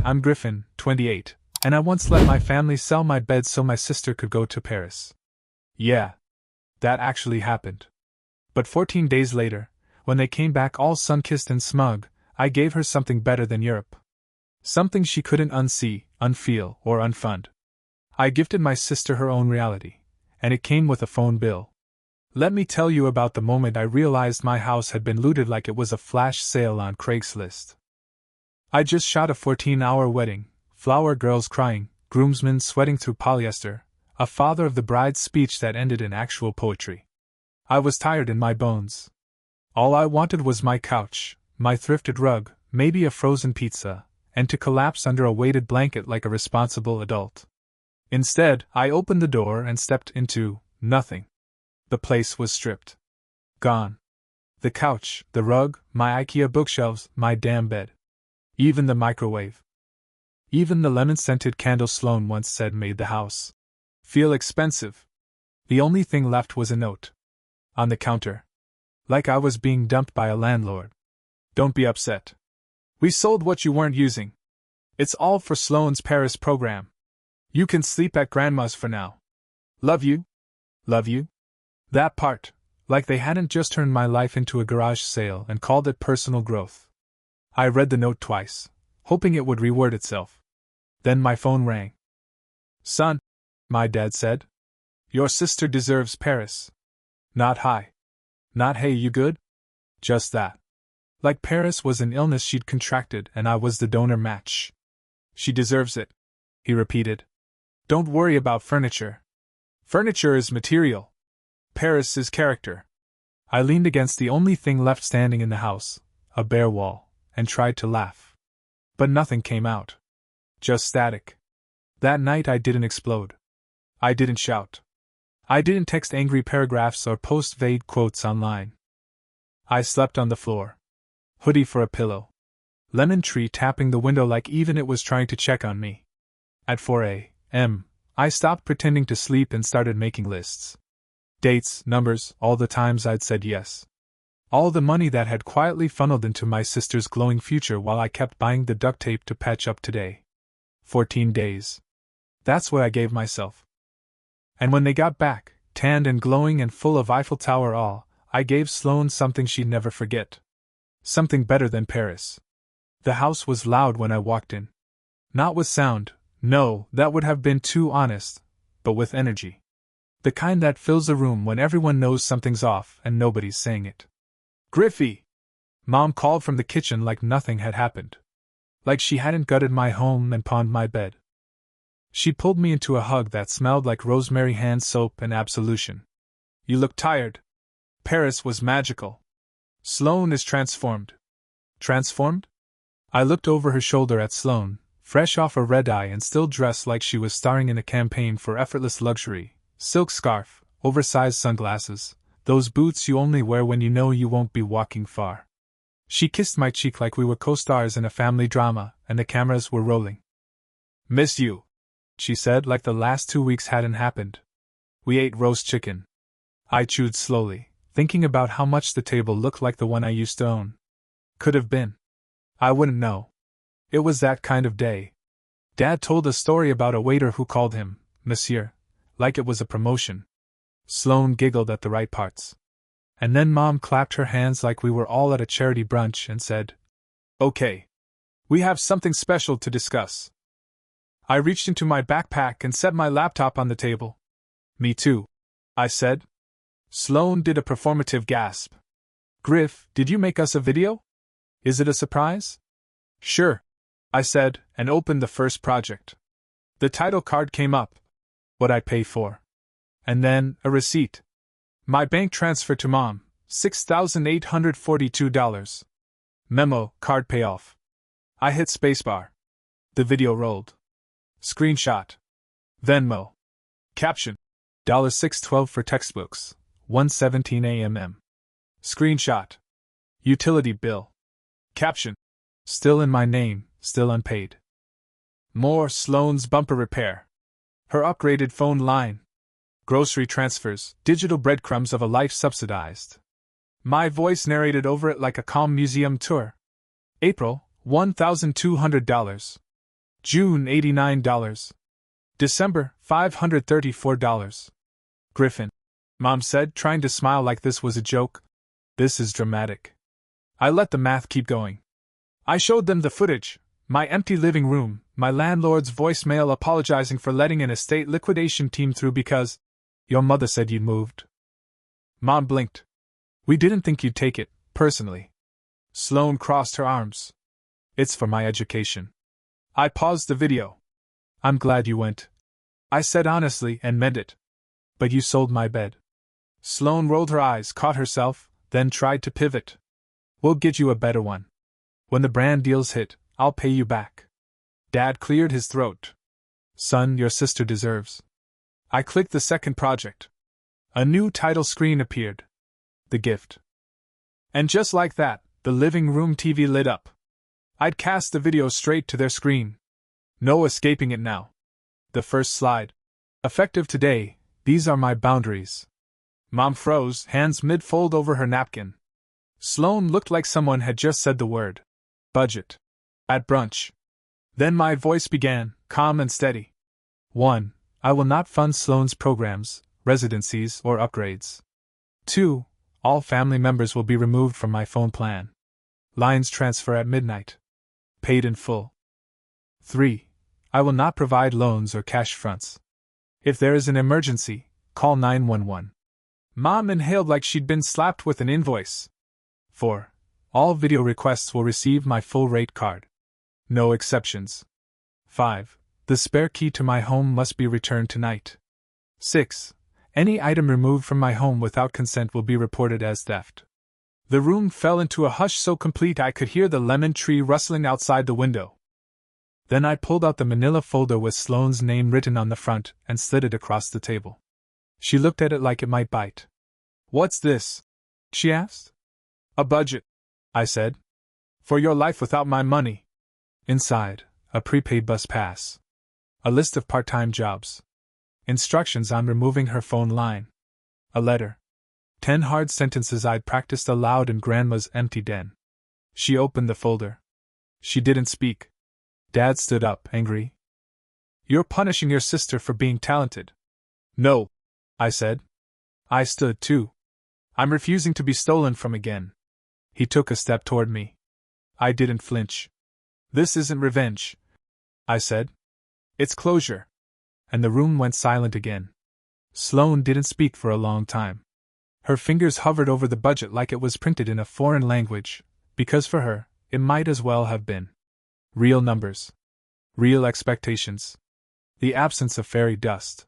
I'm Griffin, 28, and I once let my family sell my bed so my sister could go to Paris. Yeah. That actually happened. But 14 days later, when they came back all sun-kissed and smug, I gave her something better than Europe. Something she couldn't unsee, unfeel, or unfund. I gifted my sister her own reality, and it came with a phone bill. Let me tell you about the moment I realized my house had been looted like it was a flash sale on Craigslist. I just shot a 14-hour wedding, flower girls crying, groomsmen sweating through polyester, a father of the bride's speech that ended in actual poetry. I was tired in my bones. All I wanted was my couch, my thrifted rug, maybe a frozen pizza, and to collapse under a weighted blanket like a responsible adult. Instead, I opened the door and stepped into nothing. The place was stripped. Gone. The couch, the rug, my IKEA bookshelves, my damn bed. Even the microwave. Even the lemon-scented candle Sloane once said made the house feel expensive. The only thing left was a note. On the counter. Like I was being dumped by a landlord. Don't be upset. We sold what you weren't using. It's all for Sloane's Paris program. You can sleep at Grandma's for now. Love you. Love you. That part, like they hadn't just turned my life into a garage sale and called it personal growth. I read the note twice, hoping it would reword itself. Then my phone rang. Son, my dad said. Your sister deserves Paris. Not hi. Not hey, you good? Just that. Like Paris was an illness she'd contracted and I was the donor match. She deserves it, he repeated. Don't worry about furniture. Furniture is material. Paris is character. I leaned against the only thing left standing in the house, a bare wall, and tried to laugh. But nothing came out. Just static. That night I didn't explode. I didn't shout. I didn't text angry paragraphs or post vague quotes online. I slept on the floor. Hoodie for a pillow. Lemon tree tapping the window like even it was trying to check on me. At 4 a.m., I stopped pretending to sleep and started making lists. Dates, numbers, all the times I'd said yes. All the money that had quietly funneled into my sister's glowing future while I kept buying the duct tape to patch up today. 14 days. That's what I gave myself. And when they got back, tanned and glowing and full of Eiffel Tower awe, I gave Sloane something she'd never forget. Something better than Paris. The house was loud when I walked in. Not with sound, no, that would have been too honest, but with energy. The kind that fills a room when everyone knows something's off and nobody's saying it. Griffy! Mom called from the kitchen like nothing had happened. Like she hadn't gutted my home and pawned my bed. She pulled me into a hug that smelled like rosemary hand soap and absolution. You look tired. Paris was magical. Sloane is transformed. Transformed? I looked over her shoulder at Sloane, fresh off a red-eye and still dressed like she was starring in a campaign for effortless luxury. Silk scarf, oversized sunglasses, those boots you only wear when you know you won't be walking far. She kissed my cheek like we were co-stars in a family drama, and the cameras were rolling. Miss you, she said like the last 2 weeks hadn't happened. We ate roast chicken. I chewed slowly, thinking about how much the table looked like the one I used to own. Could have been. I wouldn't know. It was that kind of day. Dad told a story about a waiter who called him Monsieur, like it was a promotion. Sloane giggled at the right parts. And then Mom clapped her hands like we were all at a charity brunch and said, Okay. We have something special to discuss. I reached into my backpack and set my laptop on the table. Me too, I said. Sloane did a performative gasp. Griff, did you make us a video? Is it a surprise? Sure, I said, and opened the first project. The title card came up. What I pay for. And then, a receipt. My bank transfer to Mom, $6,842. Memo, card payoff. I hit spacebar. The video rolled. Screenshot. Venmo. Caption. $6.12 for textbooks, 1:17 a.m. Screenshot. Utility bill. Caption. Still in my name, still unpaid. More Sloane's bumper repair. Her upgraded phone line. Grocery transfers, digital breadcrumbs of a life subsidized. My voice narrated over it like a calm museum tour. April, $1,200. June $89. December $534. Griffin. Mom said, trying to smile like this was a joke. This is dramatic. I let the math keep going. I showed them the footage, my empty living room, my landlord's voicemail apologizing for letting an estate liquidation team through because your mother said you'd moved. Mom blinked. We didn't think you'd take it, personally. Sloane crossed her arms. It's for my education. I paused the video. I'm glad you went. I said honestly and meant it. But you sold my bed. Sloane rolled her eyes, caught herself, then tried to pivot. We'll get you a better one. When the brand deals hit, I'll pay you back. Dad cleared his throat. Son, your sister deserves. I clicked the second project. A new title screen appeared. The Gift. And just like that, the living room TV lit up. I'd cast the video straight to their screen. No escaping it now. The first slide. Effective today, these are my boundaries. Mom froze, hands mid-fold over her napkin. Sloane looked like someone had just said the word. Budget. At brunch. Then my voice began, calm and steady. 1. I will not fund Sloane's programs, residencies, or upgrades. 2. All family members will be removed from my phone plan. Lines transfer at midnight. Paid in full. 3. I will not provide loans or cash fronts. If there is an emergency, call 911. Mom inhaled like she'd been slapped with an invoice. 4. All video requests will receive my full rate card. No exceptions. 5. The spare key to my home must be returned tonight. 6. Any item removed from my home without consent will be reported as theft. The room fell into a hush so complete I could hear the lemon tree rustling outside the window. Then I pulled out the manila folder with Sloane's name written on the front and slid it across the table. She looked at it like it might bite. What's this? She asked. A budget, I said. For your life without my money. Inside, a prepaid bus pass. A list of part-time jobs. Instructions on removing her phone line. A letter. 10 hard sentences I'd practiced aloud in Grandma's empty den. She opened the folder. She didn't speak. Dad stood up, angry. You're punishing your sister for being talented. No, I said. I stood too. I'm refusing to be stolen from again. He took a step toward me. I didn't flinch. This isn't revenge, I said. It's closure. And the room went silent again. Sloane didn't speak for a long time. Her fingers hovered over the budget like it was printed in a foreign language, because for her, it might as well have been. Real numbers. Real expectations. The absence of fairy dust.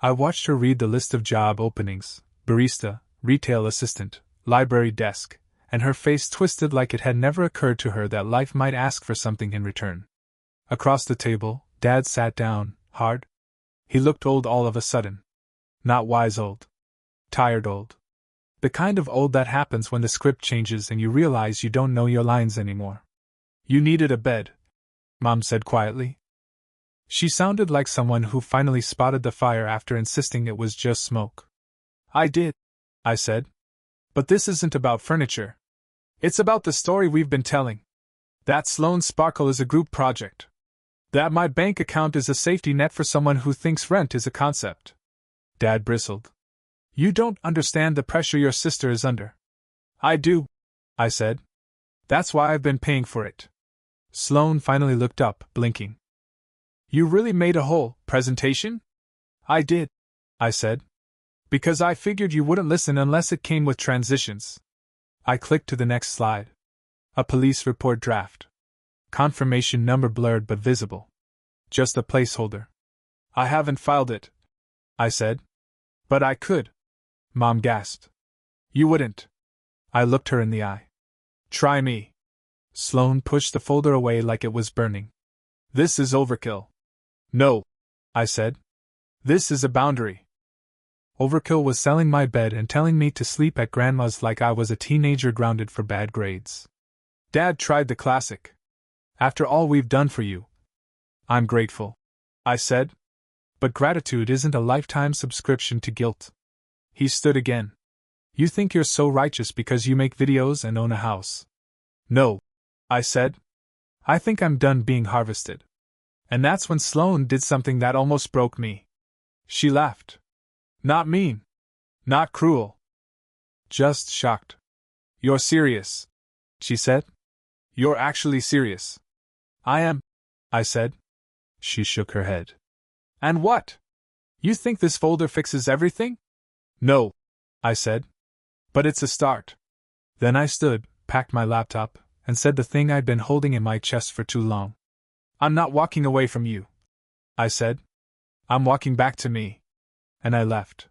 I watched her read the list of job openings: barista, retail assistant, library desk, and her face twisted like it had never occurred to her that life might ask for something in return. Across the table, Dad sat down, hard. He looked old all of a sudden. Not wise old. Tired old. The kind of old that happens when the script changes and you realize you don't know your lines anymore. You needed a bed, Mom said quietly. She sounded like someone who finally spotted the fire after insisting it was just smoke. I did, I said. But this isn't about furniture. It's about the story we've been telling. That Sloane Sparkle is a group project. That my bank account is a safety net for someone who thinks rent is a concept. Dad bristled. You don't understand the pressure your sister is under. I do, I said. That's why I've been paying for it. Sloane finally looked up, blinking. You really made a whole presentation? I did, I said. Because I figured you wouldn't listen unless it came with transitions. I clicked to the next slide. A police report draft. Confirmation number blurred but visible. Just a placeholder. I haven't filed it, I said. But I could. Mom gasped. You wouldn't. I looked her in the eye. Try me. Sloane pushed the folder away like it was burning. This is overkill. No, I said. This is a boundary. Overkill was selling my bed and telling me to sleep at Grandma's like I was a teenager grounded for bad grades. Dad tried the classic. After all we've done for you. I'm grateful, I said. But gratitude isn't a lifetime subscription to guilt. He stood again. You think you're so righteous because you make videos and own a house. No, I said. I think I'm done being harvested. And that's when Sloane did something that almost broke me. She laughed. Not mean. Not cruel. Just shocked. You're serious, she said. You're actually serious. I am, I said. She shook her head. And what? You think this folder fixes everything? No, I said. But it's a start. Then I stood, packed my laptop, and said the thing I'd been holding in my chest for too long. I'm not walking away from you, I said. I'm walking back to me. And I left.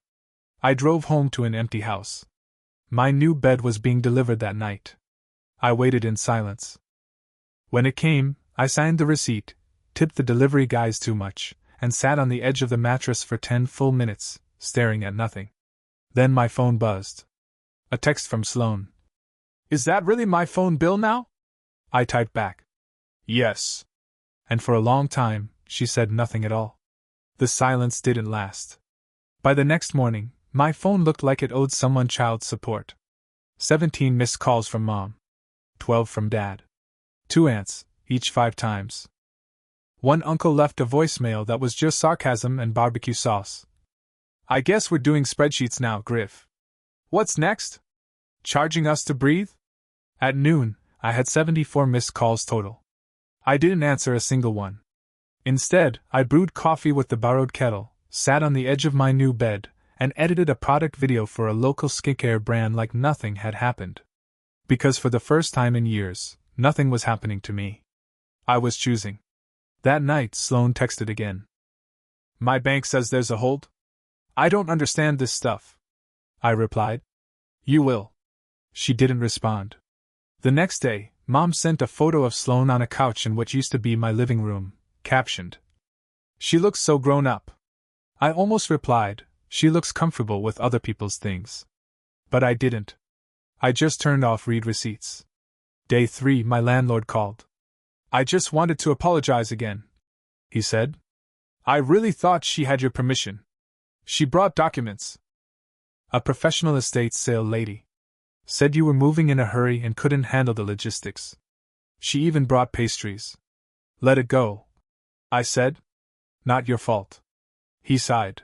I drove home to an empty house. My new bed was being delivered that night. I waited in silence. When it came, I signed the receipt, tipped the delivery guys too much, and sat on the edge of the mattress for 10 full minutes, staring at nothing. Then my phone buzzed. A text from Sloane. Is that really my phone bill now? I typed back. Yes. And for a long time, she said nothing at all. The silence didn't last. By the next morning, my phone looked like it owed someone child support. 17 missed calls from Mom. 12 from Dad. 2 aunts, each 5 times. One uncle left a voicemail that was just sarcasm and barbecue sauce. I guess we're doing spreadsheets now, Griff. What's next? Charging us to breathe? At noon, I had 74 missed calls total. I didn't answer a single one. Instead, I brewed coffee with the borrowed kettle, sat on the edge of my new bed, and edited a product video for a local skincare brand like nothing had happened. Because for the first time in years, nothing was happening to me. I was choosing. That night, Sloane texted again. My bank says there's a hold? I don't understand this stuff. I replied. You will. She didn't respond. The next day, Mom sent a photo of Sloane on a couch in what used to be my living room, captioned. She looks so grown up. I almost replied, she looks comfortable with other people's things. But I didn't. I just turned off read receipts. Day 3, my landlord called. I just wanted to apologize again, he said. I really thought she had your permission. She brought documents. A professional estate sale lady. Said you were moving in a hurry and couldn't handle the logistics. She even brought pastries. Let it go, I said. Not your fault. He sighed.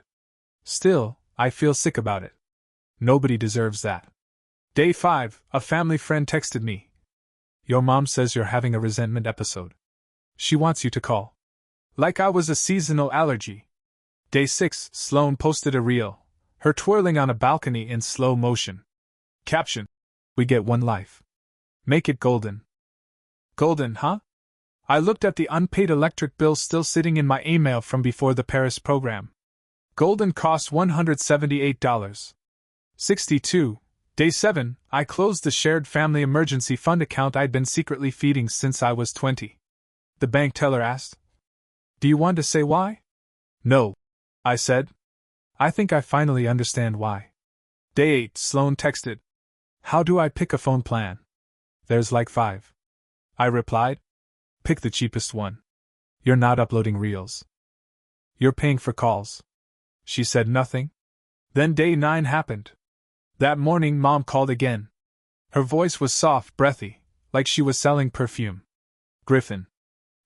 Still, I feel sick about it. Nobody deserves that. Day 5, a family friend texted me. Your mom says you're having a resentment episode. She wants you to call. Like I was a seasonal allergy. Day 6, Sloane posted a reel, her twirling on a balcony in slow motion. Caption. We get one life. Make it golden. Golden, huh? I looked at the unpaid electric bill still sitting in my email from before the Paris program. Golden cost $178.62. Day 7, I closed the shared family emergency fund account I'd been secretly feeding since I was 20. The bank teller asked, Do you want to say why? No, I said. I think I finally understand why. Day 8, Sloane texted. How do I pick a phone plan? There's like 5. I replied. Pick the cheapest one. You're not uploading reels. You're paying for calls. She said nothing. Then day 9 happened. That morning, Mom called again. Her voice was soft, breathy, like she was selling perfume. Griffin.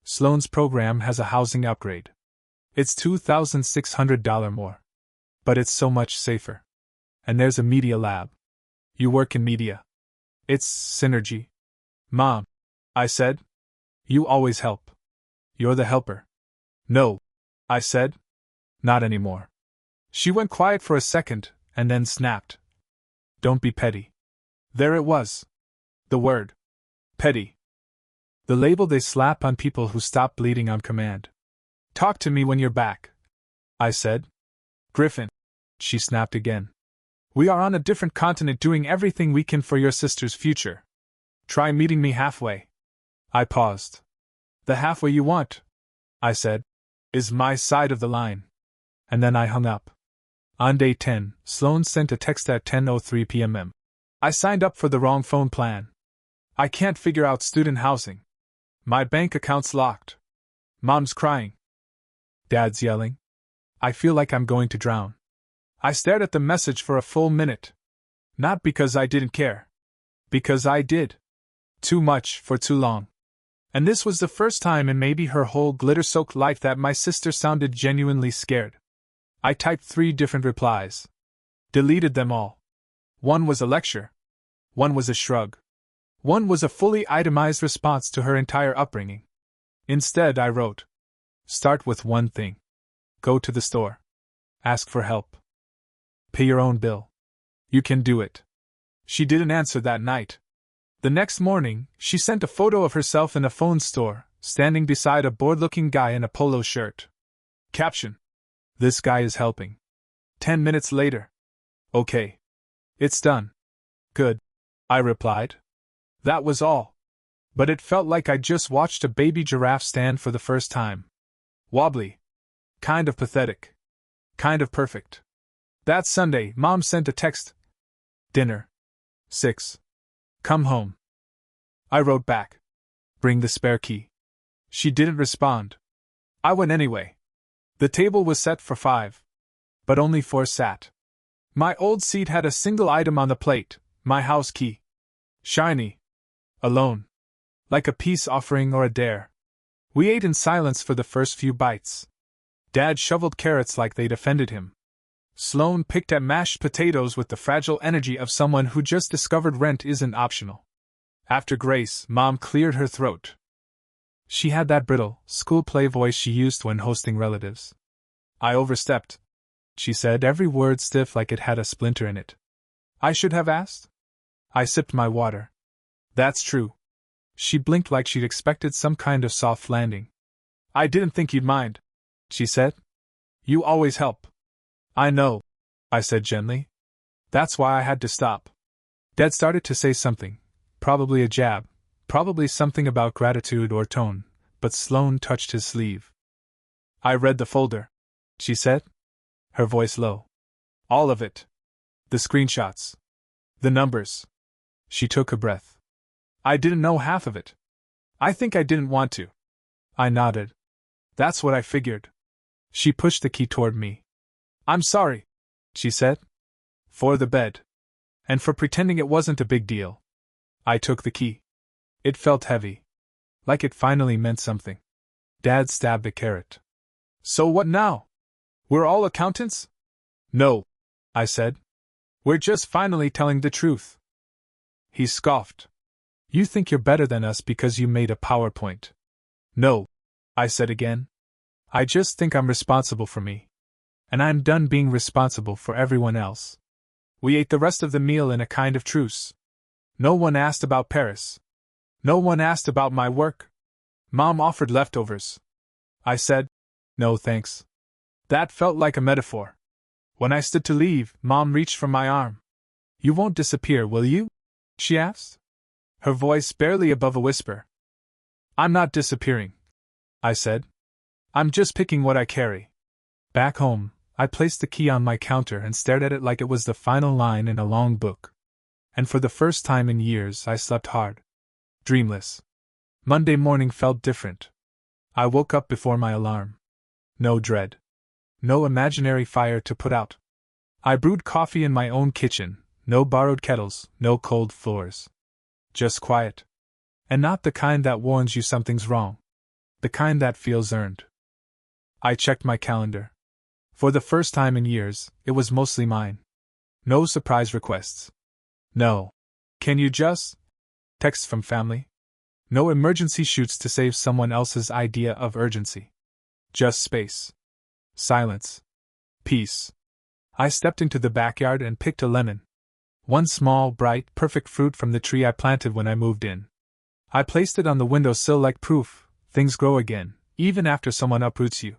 Sloane's program has a housing upgrade. It's $2,600 more. But it's so much safer. And there's a media lab. You work in media. It's synergy. Mom, I said. You always help. You're the helper. No, I said. Not anymore. She went quiet for a second, and then snapped. Don't be petty. There it was. The word. Petty. The label they slap on people who stop bleeding on command. Talk to me when you're back, I said. Griffin. She snapped again. We are on a different continent doing everything we can for your sister's future. Try meeting me halfway. I paused. The halfway you want, I said, is my side of the line. And then I hung up. On day 10, Sloane sent a text at 10:03 p.m. I signed up for the wrong phone plan. I can't figure out student housing. My bank account's locked. Mom's crying. Dad's yelling. I feel like I'm going to drown. I stared at the message for a full minute. Not because I didn't care. Because I did. Too much for too long. And this was the first time in maybe her whole glitter-soaked life that my sister sounded genuinely scared. I typed 3 different replies. Deleted them all. One was a lecture. One was a shrug. One was a fully itemized response to her entire upbringing. Instead, I wrote, "Start with one thing. Go to the store. Ask for help. Pay your own bill. You can do it." She didn't answer that night. The next morning, she sent a photo of herself in a phone store, standing beside a bored-looking guy in a polo shirt. Caption: "This guy is helping." 10 minutes later. "Okay. It's done." "Good," I replied. That was all. But it felt like I'd just watched a baby giraffe stand for the first time. Wobbly. Kind of pathetic. Kind of perfect. That Sunday, Mom sent a text. "Dinner. 6. Come home." I wrote back, "Bring the spare key." She didn't respond. I went anyway. The table was set for 5. But only 4 sat. My old seat had a single item on the plate, my house key. Shiny. Alone. Like a peace offering or a dare. We ate in silence for the first few bites. Dad shoveled carrots like they'd offended him. Sloane picked at mashed potatoes with the fragile energy of someone who just discovered rent isn't optional. After grace, Mom cleared her throat. She had that brittle, school play voice she used when hosting relatives. "I overstepped," she said, every word stiff like it had a splinter in it. "I should have asked?" I sipped my water. "That's true." She blinked like she'd expected some kind of soft landing. "I didn't think you'd mind," she said. "You always help." "I know," I said gently. "That's why I had to stop." Dad started to say something, probably a jab, probably something about gratitude or tone, but Sloane touched his sleeve. "I read the folder," she said, her voice low. "All of it. The screenshots. The numbers." She took a breath. "I didn't know half of it. I think I didn't want to." I nodded. "That's what I figured." She pushed the key toward me. "I'm sorry," she said. "For the bed. And for pretending it wasn't a big deal." I took the key. It felt heavy. Like it finally meant something. Dad stabbed a carrot. "So what now? We're all accountants?" "No," I said. "We're just finally telling the truth." He scoffed. "You think you're better than us because you made a PowerPoint." "No," I said again. "I just think I'm responsible for me. And I'm done being responsible for everyone else." We ate the rest of the meal in a kind of truce. No one asked about Paris. No one asked about my work. Mom offered leftovers. I said, "No thanks." That felt like a metaphor. When I stood to leave, Mom reached for my arm. "You won't disappear, will you?" she asked. Her voice barely above a whisper. "I'm not disappearing," I said. "I'm just picking what I carry." Back home, I placed the key on my counter and stared at it like it was the final line in a long book. And for the first time in years, I slept hard. Dreamless. Monday morning felt different. I woke up before my alarm. No dread. No imaginary fire to put out. I brewed coffee in my own kitchen, no borrowed kettles, no cold floors. Just quiet. And not the kind that warns you something's wrong. The kind that feels earned. I checked my calendar. For the first time in years, it was mostly mine. No surprise requests. No. "Can you just?" texts from family. No emergency shoots to save someone else's idea of urgency. Just space. Silence. Peace. I stepped into the backyard and picked a lemon. One small, bright, perfect fruit from the tree I planted when I moved in. I placed it on the windowsill like proof, things grow again, even after someone uproots you.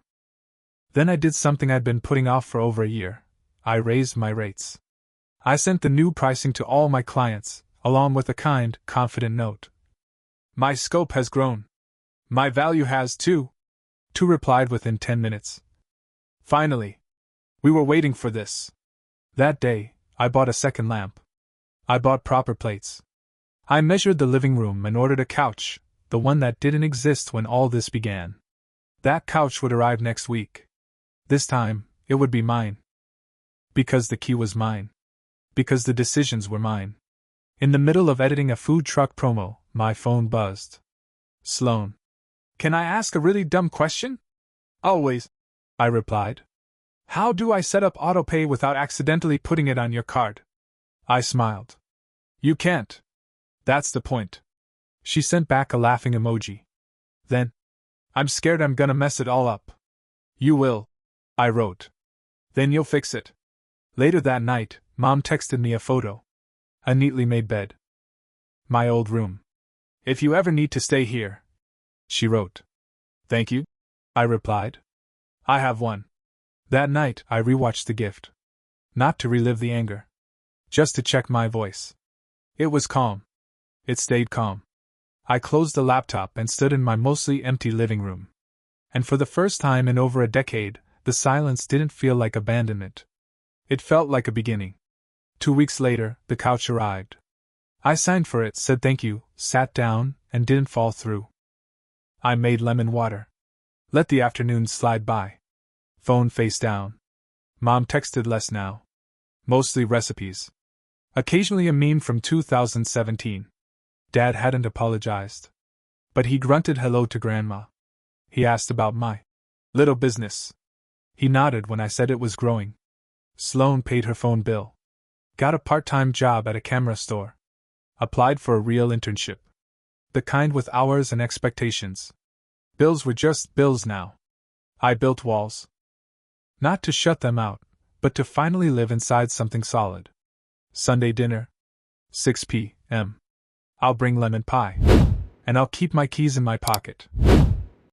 Then I did something I'd been putting off for over a year. I raised my rates. I sent the new pricing to all my clients, along with a kind, confident note. "My scope has grown. My value has too," two replied within 10 minutes. Finally. We were waiting for this. That day, I bought a second lamp. I bought proper plates. I measured the living room and ordered a couch, the one that didn't exist when all this began. That couch would arrive next week. This time, it would be mine. Because the key was mine. Because the decisions were mine. In the middle of editing a food truck promo, my phone buzzed. Sloane. Can I ask a really dumb question? Always, I replied. How do I set up autopay without accidentally putting it on your card? I smiled. You can't. That's the point. She sent back a laughing emoji. Then, I'm scared I'm gonna mess it all up. You will, I wrote. Then you'll fix it. Later that night, Mom texted me a photo. A neatly made bed. My old room. If you ever need to stay here, she wrote. Thank you, I replied. I have one. That night, I rewatched The Gift. Not to relive the anger. Just to check my voice. It was calm. It stayed calm. I closed the laptop and stood in my mostly empty living room. And for the first time in over a decade, the silence didn't feel like abandonment. It felt like a beginning. 2 weeks later, the couch arrived. I signed for it, said thank you, sat down, and didn't fall through. I made lemon water. Let the afternoons slide by. Phone face down. Mom texted less now. Mostly recipes. Occasionally a meme from 2017. Dad hadn't apologized. But he grunted hello to Grandma. He asked about my little business. He nodded when I said it was growing. Sloane paid her phone bill. Got a part-time job at a camera store. Applied for a real internship. The kind with hours and expectations. Bills were just bills now. I built walls. Not to shut them out, but to finally live inside something solid. Sunday dinner. 6 p.m. I'll bring lemon pie. And I'll keep my keys in my pocket.